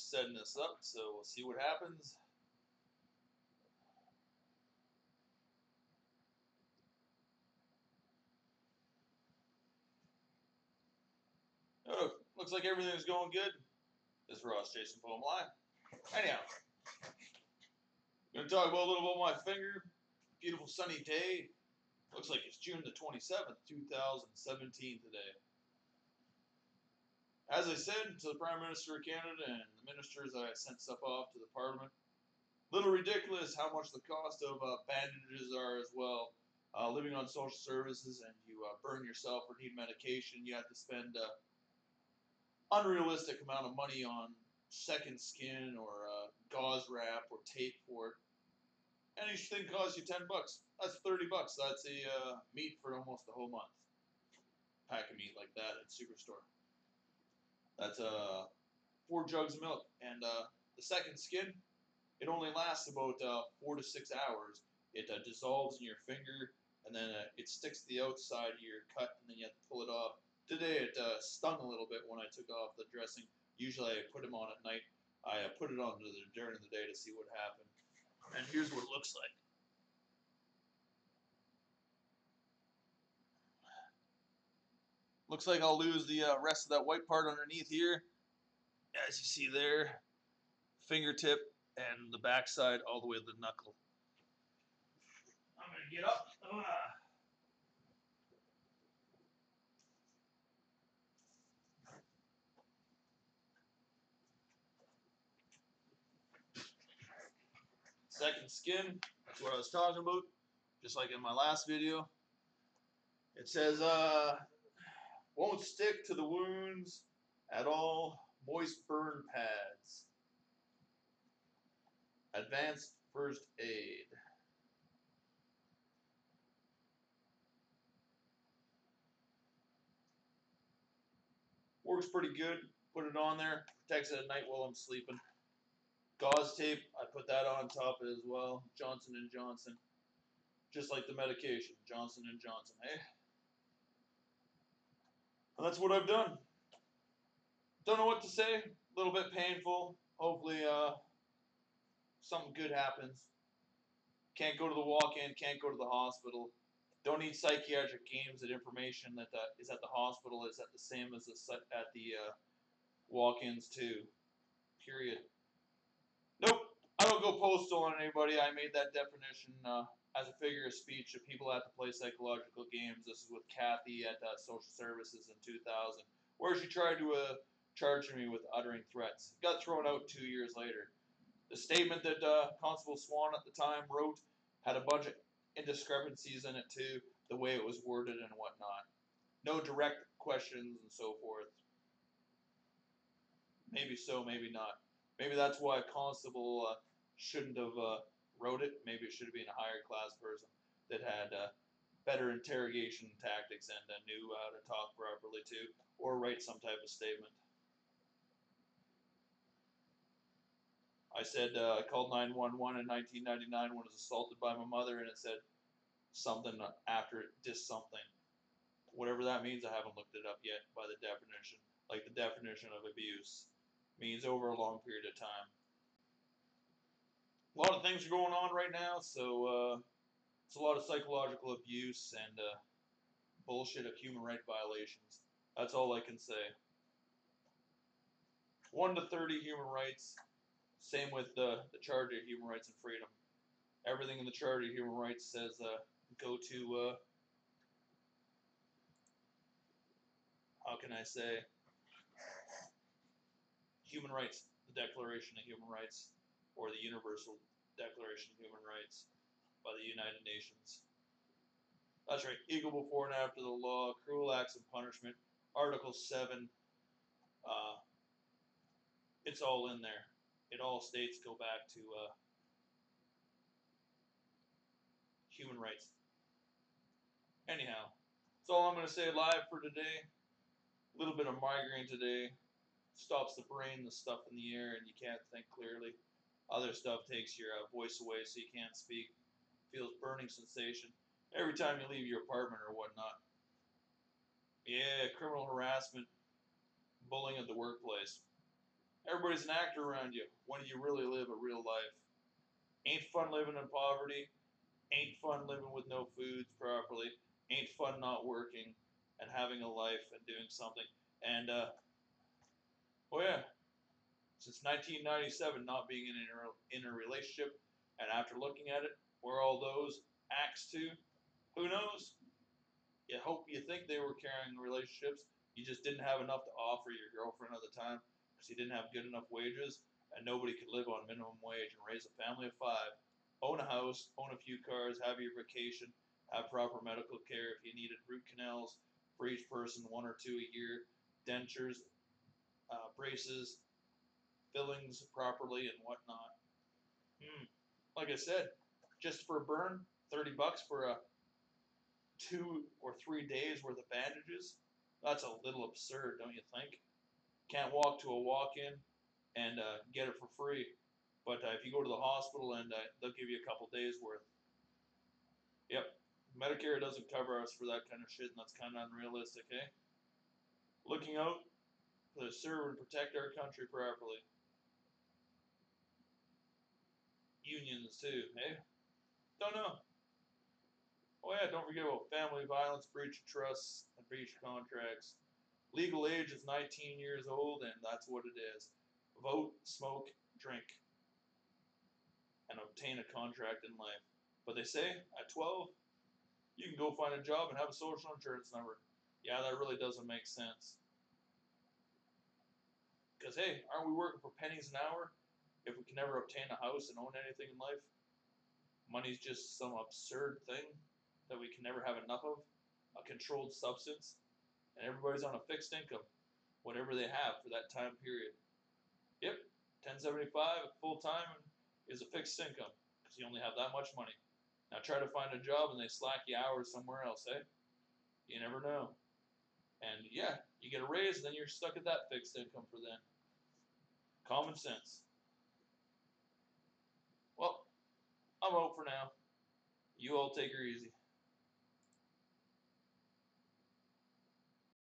just setting this up, so we'll see what happens. Oh, looks like everything's going good. This is Ross Jason Poem Live. Anyhow, I'm going to talk about a little about my finger. Beautiful sunny day. Looks like it's June the 27th, 2017 today. As I said to the Prime Minister of Canada and the ministers that I sent stuff off to the Parliament, little ridiculous how much the cost of bandages are as well. Living on social services and you burn yourself or need medication, you have to spend unrealistic amount of money on second skin or gauze wrap or tape for it. And each thing costs you $10. That's $30. That's a meat for almost a whole month. Pack of meat like that at Superstore. That's 4 jugs of milk. And the second skin, it only lasts about 4 to 6 hours. It dissolves in your finger, and then it sticks to the outside of your cut, and then you have to pull it off. Today it stung a little bit when I took off the dressing. Usually I put them on at night. I put it on during the day to see what happened. And here's what it looks like. Looks like I'll lose the rest of that white part underneath here. As you see there, fingertip and the backside all the way to the knuckle. I'm going to get up. Second skin, that's what I was talking about, just like in my last video. It says, won't stick to the wounds at all, moist burn pads. Advanced first aid. Works pretty good. Put it on there, protects it at night while I'm sleeping. Gauze tape, I put that on top as well. Johnson & Johnson. Just like the medication, Johnson & Johnson, eh? And that's what I've done. Don't know what to say. A little bit painful. Hopefully something good happens. Can't go to the walk-in, can't go to the hospital. Don't need psychiatric games. That information that is at the hospital is at the same as at the walk-ins too. Period. Nope. I don't go postal on anybody. I made that definition as a figure of speech of people have to play psychological games. This is with Kathy at Social Services in 2000, where she tried to charge me with uttering threats. Got thrown out 2 years later. The statement that Constable Swan at the time wrote had a bunch of indiscrepancies in it too, the way it was worded and whatnot. No direct questions and so forth. Maybe so, maybe not. Maybe that's why a constable shouldn't have wrote it. Maybe it should have been a higher class person that had better interrogation tactics and knew how to talk properly too, or write some type of statement. I said I called 911 in 1999 when I was assaulted by my mother, and it said something after it, just something. Whatever that means, I haven't looked it up yet by the definition. Like the definition of abuse means over a long period of time. A lot of things are going on right now, so it's a lot of psychological abuse and bullshit of human rights violations. That's all I can say. 1 to 30 human rights. Same with the Charter of Human Rights and Freedom. Everything in the Charter of Human Rights says go to, how can I say, human rights, the Declaration of Human Rights, or the Universal Declaration of Human Rights by the United Nations. That's right, equal before and after the law, cruel acts and punishment, Article 7, it's all in there. It all states go back to human rights. Anyhow, that's all I'm going to say live for today. A little bit of migraine today. Stops the brain, the stuff in the air, and you can't think clearly. Other stuff takes your voice away so you can't speak. Feels burning sensation every time you leave your apartment or whatnot. Yeah, criminal harassment, bullying at the workplace. Everybody's an actor around you. When do you really live a real life? Ain't fun living in poverty. Ain't fun living with no foods properly. Ain't fun not working and having a life and doing something. And oh yeah, since 1997, not being in a relationship, and after looking at it, where all those acts to, who knows? You think they were carrying relationships. You just didn't have enough to offer your girlfriend at the time because you didn't have good enough wages, and nobody could live on minimum wage and raise a family of 5, own a house, own a few cars, have your vacation, have proper medical care if you needed root canals for each person, 1 or 2 a year, dentures, braces, fillings properly, and whatnot. Like I said, just for a burn, $30 for a 2 or 3 days worth of bandages. That's a little absurd, don't you think? Can't walk to a walk-in and get it for free, but if you go to the hospital and they'll give you a couple days worth. Yep, Medicare doesn't cover us for that kind of shit, and that's kind of unrealistic, eh? Looking out to serve and protect our country properly. Unions too, eh? Don't know. Oh yeah, don't forget about family violence, breach of trust, and breach of contracts. Legal age is 19 years old, and that's what it is. Vote, smoke, drink, and obtain a contract in life. But they say at 12, you can go find a job and have a social insurance number. Yeah, that really doesn't make sense. Because, hey, aren't we working for pennies an hour if we can never obtain a house and own anything in life? Money's just some absurd thing that we can never have enough of, a controlled substance, and everybody's on a fixed income, whatever they have for that time period. Yep, 1075 full time is a fixed income because you only have that much money. Now try to find a job and they slack you hours somewhere else, eh? You never know. And yeah, you get a raise, then you're stuck at that fixed income for then. Common sense. Well, I'm out for now. You all take her easy.